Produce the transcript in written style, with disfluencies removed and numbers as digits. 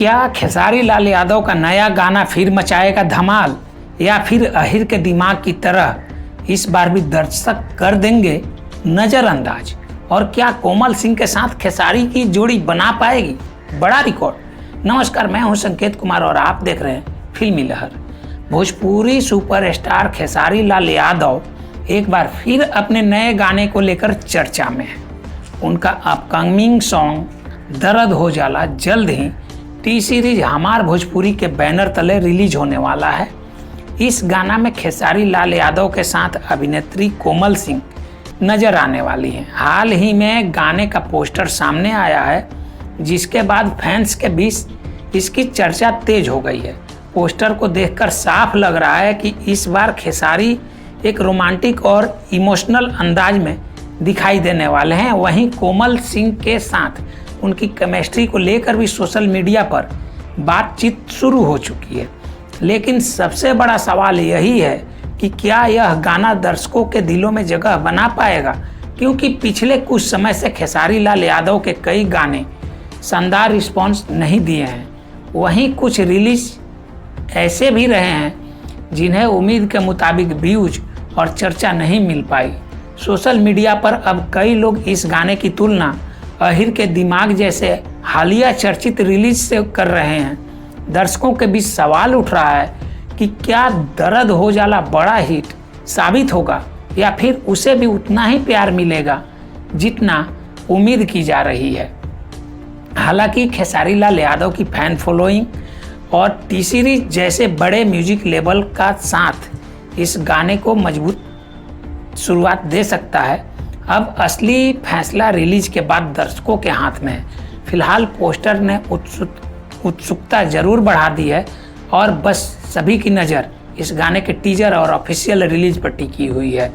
क्या खेसारी लाल यादव का नया गाना फिर मचाएगा धमाल या फिर अहिर के दिमाग की तरह इस बार भी दर्शक कर देंगे नज़रअंदाज। और क्या कोमल सिंह के साथ खेसारी की जोड़ी बना पाएगी बड़ा रिकॉर्ड। नमस्कार, मैं हूं संकेत कुमार और आप देख रहे हैं फिल्मी लहर। भोजपुरी सुपरस्टार खेसारी लाल यादव एक बार फिर अपने नए गाने को लेकर चर्चा में है। उनका अपकमिंग सॉन्ग दर्द हो जाला जल्द ही टी सीरीज हमार भोजपुरी के बैनर तले रिलीज होने वाला है। इस गाना में खेसारी लाल यादव के साथ अभिनेत्री कोमल सिंह नजर आने वाली हैं। हाल ही में गाने का पोस्टर सामने आया है, जिसके बाद फैंस के बीच इसकी चर्चा तेज हो गई है। पोस्टर को देखकर साफ लग रहा है कि इस बार खेसारी एक रोमांटिक और इमोशनल अंदाज में दिखाई देने वाले हैं। वहीं कोमल सिंह के साथ उनकी केमिस्ट्री को लेकर भी सोशल मीडिया पर बातचीत शुरू हो चुकी है। लेकिन सबसे बड़ा सवाल यही है कि क्या यह गाना दर्शकों के दिलों में जगह बना पाएगा, क्योंकि पिछले कुछ समय से खेसारी लाल यादव के कई गाने शानदार रिस्पॉन्स नहीं दिए हैं। वहीं कुछ रिलीज ऐसे भी रहे हैं जिन्हें उम्मीद के मुताबिक व्यूज और चर्चा नहीं मिल पाई। सोशल मीडिया पर अब कई लोग इस गाने की तुलना अहिर के दिमाग जैसे हालिया चर्चित रिलीज से कर रहे हैं। दर्शकों के बीच सवाल उठ रहा है कि क्या दर्द हो जाला बड़ा हिट साबित होगा या फिर उसे भी उतना ही प्यार मिलेगा जितना उम्मीद की जा रही है। हालांकि खेसारी लाल यादव की फैन फॉलोइंग और टी सीरीज जैसे बड़े म्यूजिक लेबल का साथ इस गाने को मजबूत शुरुआत दे सकता है। अब असली फैसला रिलीज के बाद दर्शकों के हाथ में है। फिलहाल पोस्टर ने उत्सुकता जरूर बढ़ा दी है और बस सभी की नज़र इस गाने के टीजर और ऑफिशियल रिलीज पर टिकी हुई है।